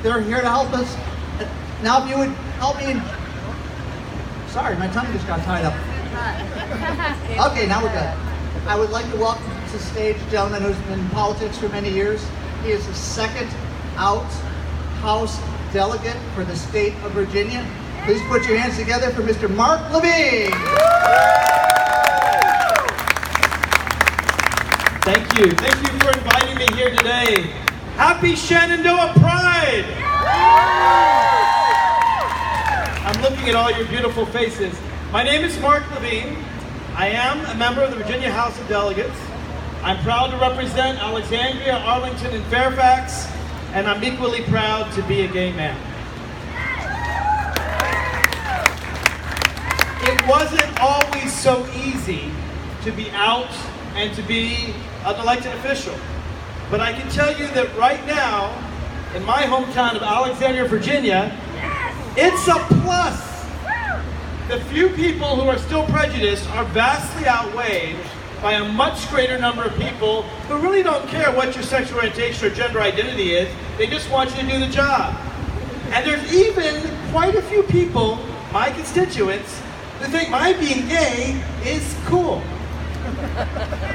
They're here to help us. Now if you would help me sorry, my tongue just got tied up. Okay, now we're good. I would like to welcome to the stage a gentleman who's been in politics for many years. He is the second out House delegate for the state of Virginia. Please put your hands together for Mr. Mark Levine. Thank you. Thank you for inviting me here today. Happy Shenandoah Pride! I'm looking at all your beautiful faces. My name is Mark Levine. I am a member of the Virginia House of Delegates. I'm proud to represent Alexandria, Arlington, and Fairfax, and I'm equally proud to be a gay man. It wasn't always so easy to be out and to be an elected official. But I can tell you that right now, in my hometown of Alexandria, Virginia, it's a plus. The few people who are still prejudiced are vastly outweighed by a much greater number of people who really don't care what your sexual orientation or gender identity is. They just want you to do the job. And there's even quite a few people, my constituents, who think my being gay is cool.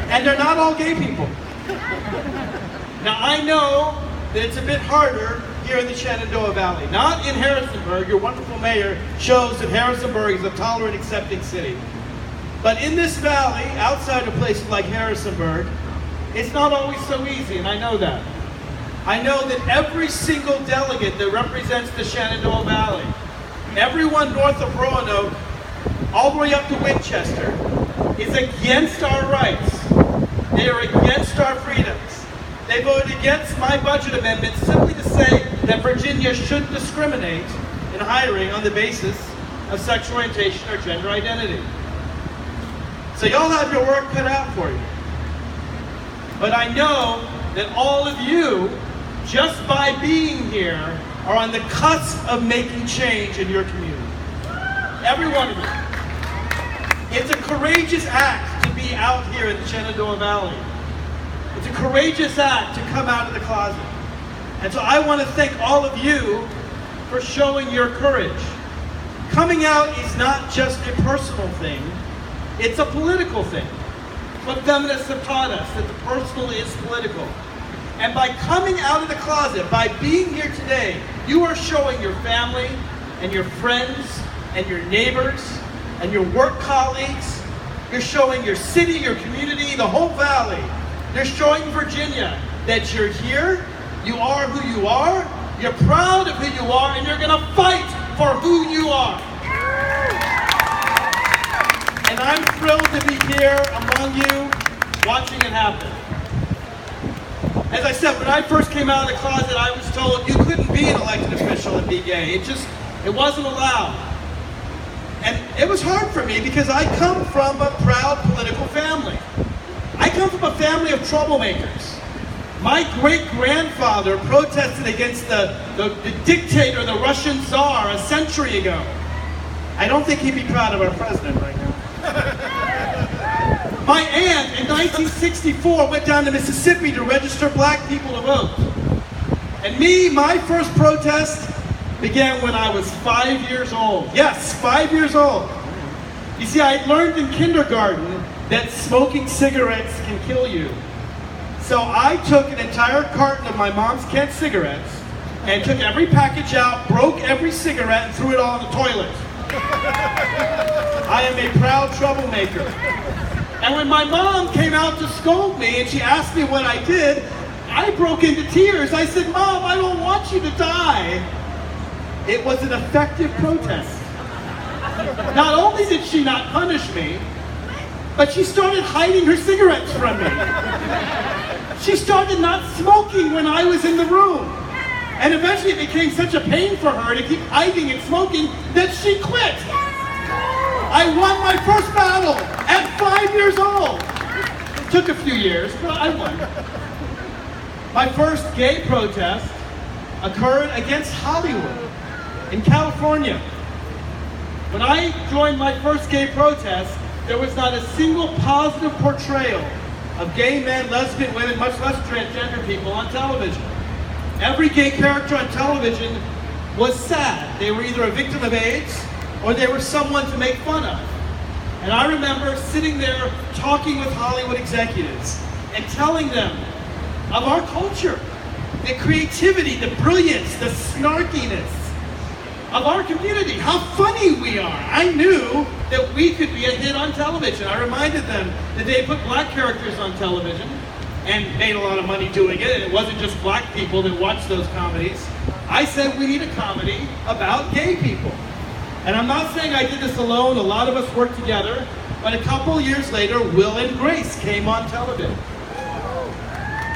And they're not all gay people. Now I know that it's a bit harder here in the Shenandoah Valley. Not in Harrisonburg. Your wonderful mayor shows that Harrisonburg is a tolerant, accepting city. But in this valley, outside of places like Harrisonburg, it's not always so easy, and I know that. I know that every single delegate that represents the Shenandoah Valley, everyone north of Roanoke, all the way up to Winchester, is against our rights. They are against our freedoms. They voted against my budget amendment simply to say that Virginia shouldn't discriminate in hiring on the basis of sexual orientation or gender identity. So y'all have your work cut out for you. But I know that all of you, just by being here, are on the cusp of making change in your community. Every one of you. It's a courageous act to be out here in the Shenandoah Valley. It's a courageous act to come out of the closet. And so I want to thank all of you for showing your courage. Coming out is not just a personal thing, it's a political thing. But feminists have taught us that the personal is political. And by coming out of the closet, by being here today, you are showing your family and your friends and your neighbors and your work colleagues, you're showing your city, your community, the whole valley. You're showing Virginia that you're here, you are who you are, you're proud of who you are, and you're gonna fight for who you are. And I'm thrilled to be here among you, watching it happen. As I said, when I first came out of the closet, I was told you couldn't be an elected official and be gay. It wasn't allowed. And it was hard for me because I come from a proud political family. I come from a family of troublemakers. My great-grandfather protested against the dictator, the Russian Tsar, a century ago. I don't think he'd be proud of our president right now. My aunt in 1964 went down to Mississippi to register black people to vote. And my first protest began when I was 5 years old. Yes, 5 years old. You see, I learned in kindergarten that smoking cigarettes can kill you. So I took an entire carton of my mom's Kent cigarettes and took every package out, broke every cigarette, and threw it all in the toilet. I am a proud troublemaker. And when my mom came out to scold me and she asked me what I did, I broke into tears. I said, "Mom, I don't want you to die." It was an effective protest. Not only did she not punish me, but she started hiding her cigarettes from me. She started not smoking when I was in the room. And eventually it became such a pain for her to keep hiding and smoking that she quit. I won my first battle at 5 years old. It took a few years, but I won. My first gay protest occurred against Hollywood in California. When I joined my first gay protest, there was not a single positive portrayal of gay men, lesbian women, much less transgender people on television. Every gay character on television was sad. They were either a victim of AIDS or they were someone to make fun of. And I remember sitting there talking with Hollywood executives and telling them of our culture, the creativity, the brilliance, the snarkiness of our community, how funny we are. I knew that we could be a hit on television. I reminded them that they put black characters on television and made a lot of money doing it, and it wasn't just black people that watched those comedies. I said we need a comedy about gay people. And I'm not saying I did this alone, a lot of us worked together, but a couple years later, Will and Grace came on television.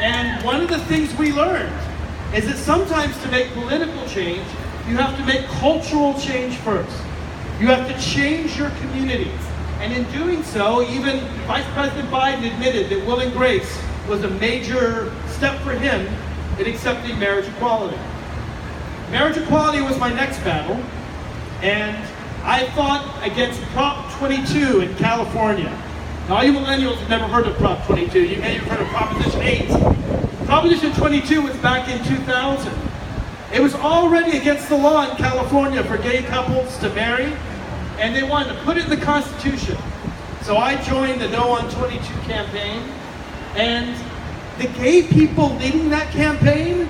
And one of the things we learned is that sometimes to make political change, you have to make cultural change first. You have to change your communities. And in doing so, even Vice President Biden admitted that Will and Grace was a major step for him in accepting marriage equality. Marriage equality was my next battle, and I fought against Prop 22 in California. Now, all you millennials have never heard of Prop 22. You may have heard of Proposition 8. Proposition 22 was back in 2000. It was already against the law in California for gay couples to marry, and they wanted to put it in the Constitution. So I joined the No on 22 campaign, and the gay people leading that campaign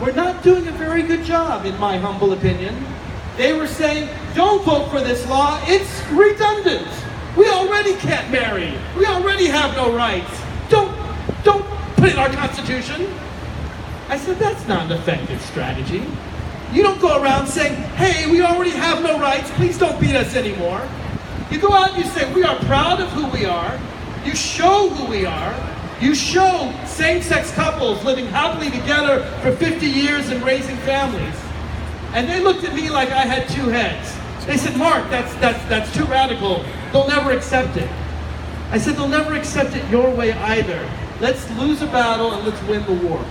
were not doing a very good job, in my humble opinion. They were saying, don't vote for this law, it's redundant. We already can't marry. We already have no rights. Don't put it in our Constitution. I said, that's not an effective strategy. You don't go around saying, hey, we already have no rights, please don't beat us anymore. You go out and you say, we are proud of who we are. You show who we are. You show same-sex couples living happily together for 50 years and raising families. And they looked at me like I had two heads. They said, Mark, that's too radical. They'll never accept it. I said, they'll never accept it your way either. Let's lose a battle and let's win the war.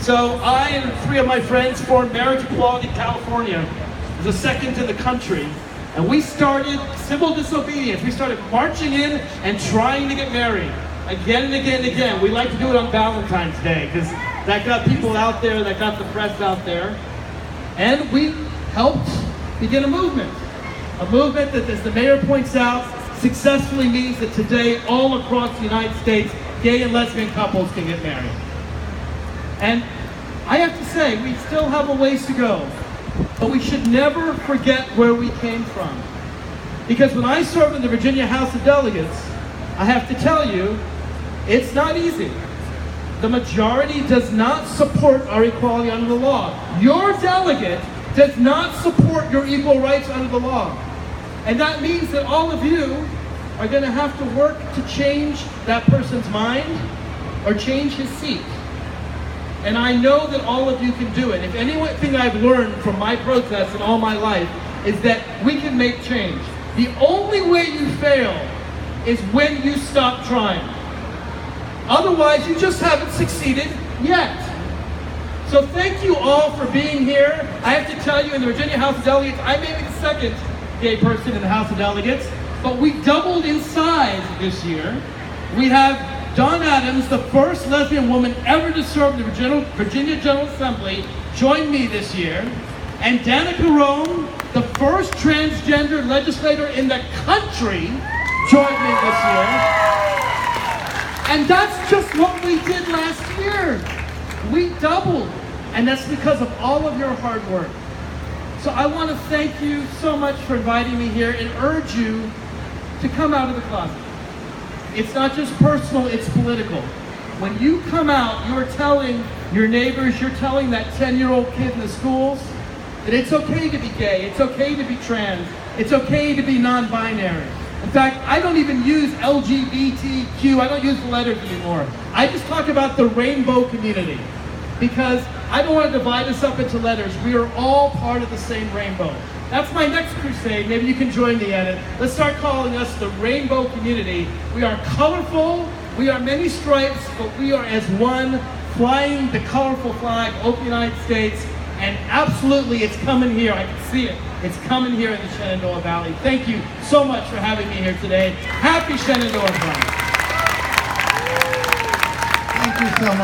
So I and three of my friends formed Marriage Equality California. It was the second in the country. And we started civil disobedience. We started marching in and trying to get married. Again and again and again. We like to do it on Valentine's Day because that got people out there, that got the press out there. And we helped begin a movement. A movement that, as the mayor points out, successfully means that today all across the United States, gay and lesbian couples can get married. And I have to say, we still have a ways to go, but we should never forget where we came from. Because when I served in the Virginia House of Delegates, I have to tell you, it's not easy. The majority does not support our equality under the law. Your delegate does not support your equal rights under the law. And that means that all of you are going to have to work to change that person's mind or change his seat. And I know that all of you can do it. If anything I've learned from my protests and all my life is that we can make change. The only way you fail is when you stop trying. Otherwise, you just haven't succeeded yet. So thank you all for being here. I have to tell you, in the Virginia House of Delegates, I may be the second gay person in the House of Delegates, but we doubled in size this year. We have Dawn Adams, the first lesbian woman ever to serve the Virginia General Assembly, joined me this year. And Danica Rome, the first transgender legislator in the country, joined me this year. And that's just what we did last year. We doubled. And that's because of all of your hard work. So I want to thank you so much for inviting me here and urge you to come out of the closet. It's not just personal, it's political. When you come out, you're telling your neighbors, you're telling that 10-year-old kid in the schools that it's okay to be gay, it's okay to be trans, it's okay to be non-binary. In fact, I don't even use LGBTQ, I don't use the letters anymore. I just talk about the rainbow community because I don't want to divide us up into letters. We are all part of the same rainbow. That's my next crusade. Maybe you can join me at it. Let's start calling us the rainbow community. We are colorful, we are many stripes, but we are as one, flying the colorful flag over the United States. And absolutely, it's coming here. I can see it. It's coming here in the Shenandoah Valley. Thank you so much for having me here today. Happy Shenandoah Pride. Thank you so much.